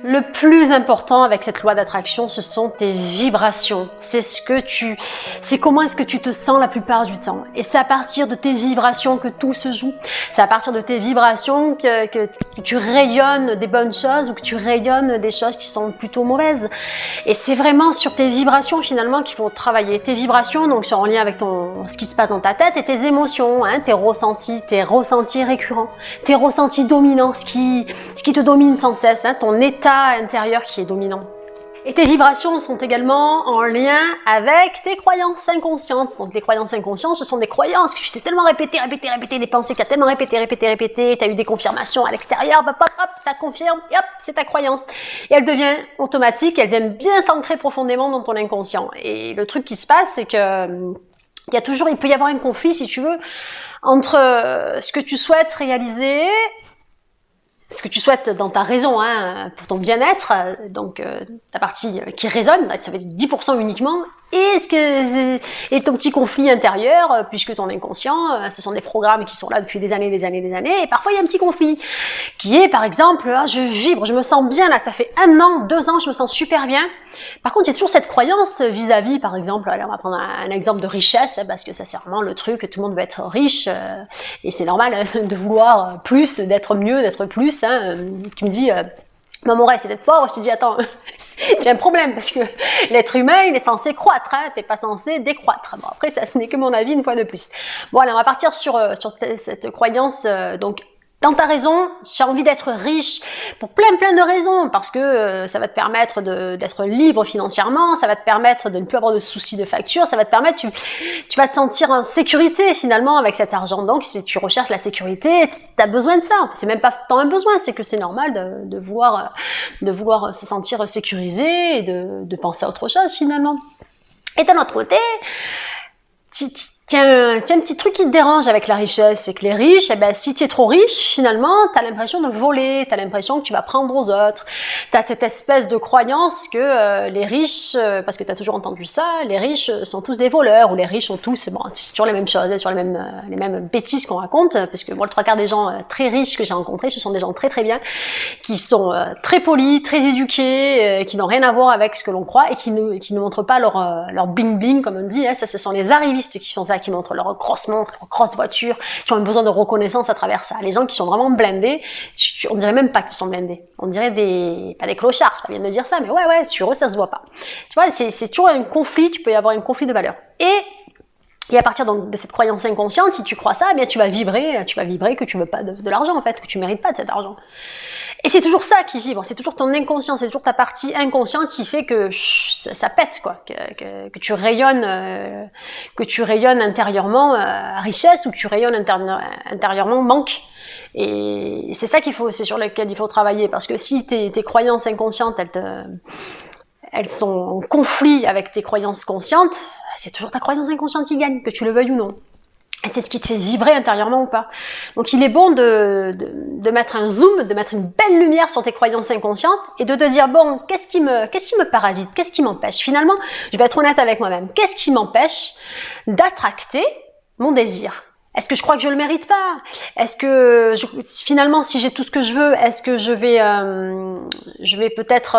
Le plus important avec cette loi d'attraction, ce sont tes vibrations. C'est comment est-ce que tu te sens la plupart du temps. Et c'est à partir de tes vibrations que tout se joue. C'est à partir de tes vibrations que tu rayonnes des bonnes choses ou que tu rayonnes des choses qui sont plutôt mauvaises. Et c'est vraiment sur tes vibrations finalement qu'il faut travailler. Tes vibrations, donc c'est en lien avec ce qui se passe dans ta tête, et tes émotions, tes ressentis récurrents, tes ressentis dominants, ce qui te domine sans cesse, ton état intérieur qui est dominant. Et tes vibrations sont également en lien avec tes croyances inconscientes. Donc les croyances inconscientes, ce sont des croyances que tu t'es tellement répété, des pensées que tu as tellement répété, tu as eu des confirmations à l'extérieur, hop, ça confirme, et hop, c'est ta croyance. Et elle devient automatique, elle vient bien s'ancrer profondément dans ton inconscient. Et le truc qui se passe, c'est que il peut y avoir un conflit, si tu veux, entre ce que tu souhaites réaliser, ce que tu souhaites dans ta raison, pour ton bien-être, donc ta partie qui résonne, ça va être 10% uniquement, et ton petit conflit intérieur, puisque ton inconscient, ce sont des programmes qui sont là depuis des années, et parfois il y a un petit conflit, qui est par exemple, je vibre, je me sens bien là, ça fait 1 an, 2 ans, je me sens super bien. Par contre, il y a toujours cette croyance vis-à-vis, par exemple, allez, on va prendre un exemple de richesse, parce que ça c'est vraiment le truc, tout le monde veut être riche, et c'est normal de vouloir plus, d'être mieux, d'être plus. Tu me dis, mon rêve c'est d'être pauvre, je te dis, attends, j'ai un problème, parce que l'être humain, il est censé croître, t'es pas censé décroître. Bon, après, ça, ce n'est que mon avis une fois de plus. Bon, allez, on va partir sur cette croyance, donc, dans ta raison, j'ai envie d'être riche pour plein de raisons, parce que ça va te permettre d'être libre financièrement, ça va te permettre de ne plus avoir de soucis de facture, ça va te permettre, tu vas te sentir en sécurité finalement avec cet argent. Donc si tu recherches la sécurité, tu as besoin de ça. C'est même pas tant un besoin, c'est que c'est normal de vouloir se sentir sécurisé et de penser à autre chose finalement. Et d'un autre côté, Tiens, un petit truc qui te dérange avec la richesse, c'est que les riches, si tu es trop riche, finalement, tu as l'impression de voler, tu as l'impression que tu vas prendre aux autres. Tu as cette espèce de croyance que les riches, parce que tu as toujours entendu ça, les riches sont tous des voleurs, ou les riches sont tous, c'est toujours les mêmes choses, sur les mêmes bêtises qu'on raconte, parce que moi, le 3/4 des gens très riches que j'ai rencontrés, ce sont des gens très bien, qui sont très polis, très éduqués, qui n'ont rien à voir avec ce que l'on croit, et qui ne montrent pas leur bling-bling, comme on dit, ça, ce sont les arrivistes qui font ça, qui montrent leur grosse montre, leur grosse voiture, qui ont besoin de reconnaissance à travers ça. Les gens qui sont vraiment blindés, on dirait même pas qu'ils sont blindés. On dirait pas des clochards, c'est pas bien de dire ça, mais ouais, sur eux, ça se voit pas. Tu vois, c'est toujours un conflit, tu peux y avoir un conflit de valeurs. Et à partir donc de cette croyance inconsciente, si tu crois ça, eh bien tu vas vibrer que tu veux pas de l'argent en fait, que tu mérites pas de cet argent. Et c'est toujours ça qui vibre, c'est toujours ton inconscient, c'est toujours ta partie inconsciente qui fait que ça pète quoi, que tu rayonnes intérieurement richesse, ou que tu rayonnes intérieurement manque. Et c'est ça c'est sur lequel il faut travailler, parce que si tes croyances inconscientes elles sont en conflit avec tes croyances conscientes, c'est toujours ta croyance inconsciente qui gagne, que tu le veuilles ou non. Et c'est ce qui te fait vibrer intérieurement ou pas. Donc il est bon de mettre un zoom, de mettre une belle lumière sur tes croyances inconscientes, et de te dire, bon, qu'est-ce qui me parasite, qu'est-ce qui m'empêche? Finalement, je vais être honnête avec moi-même, qu'est-ce qui m'empêche d'attracter mon désir? Est-ce que je crois que je le mérite pas? Est-ce que finalement, si j'ai tout ce que je veux, est-ce que je vais peut-être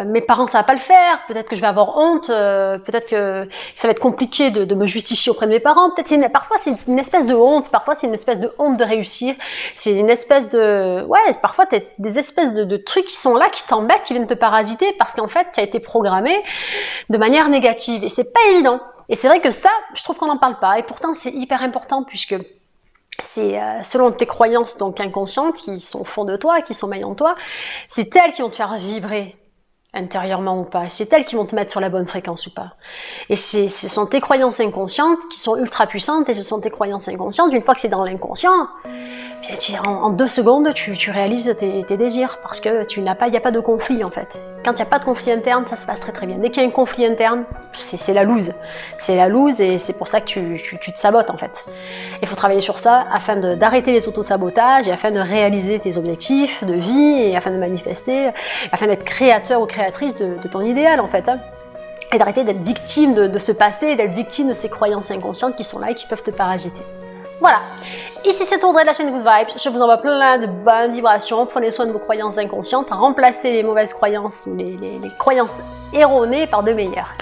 mes parents ça va pas le faire, peut-être que je vais avoir honte, peut-être que ça va être compliqué de me justifier auprès de mes parents, peut-être parfois c'est une espèce de honte, parfois c'est une espèce de honte de réussir, c'est une espèce de parfois t'as des espèces de trucs qui sont là, qui t'embêtent, qui viennent te parasiter, parce qu'en fait tu as été programmé de manière négative, et c'est pas évident. Et c'est vrai que ça, je trouve qu'on n'en parle pas, et pourtant c'est hyper important, puisque c'est selon tes croyances donc inconscientes qui sont au fond de toi, qui sommeillent en toi, c'est elles qui vont te faire vibrer intérieurement ou pas, c'est elles qui vont te mettre sur la bonne fréquence ou pas. Et ce sont tes croyances inconscientes qui sont ultra puissantes, et ce sont tes croyances inconscientes, une fois que c'est dans l'inconscient, en 2 secondes tu réalises tes désirs, parce que il n'y a pas de conflit en fait. Quand il n'y a pas de conflit interne, ça se passe très bien. Dès qu'il y a un conflit interne, c'est la loose. C'est la loose, et c'est pour ça que tu te sabotes en fait. Il faut travailler sur ça afin d'arrêter les autosabotages, et afin de réaliser tes objectifs de vie, et afin de manifester, afin d'être créateur ou créatrice de ton idéal en fait. Et d'arrêter d'être victime de ce passé, d'être victime de ces croyances inconscientes qui sont là et qui peuvent te parasiter. Voilà. Ici c'est Audrey de la chaîne Good Vibes, je vous envoie plein de bonnes vibrations, prenez soin de vos croyances inconscientes, remplacez les mauvaises croyances ou les croyances erronées par de meilleures.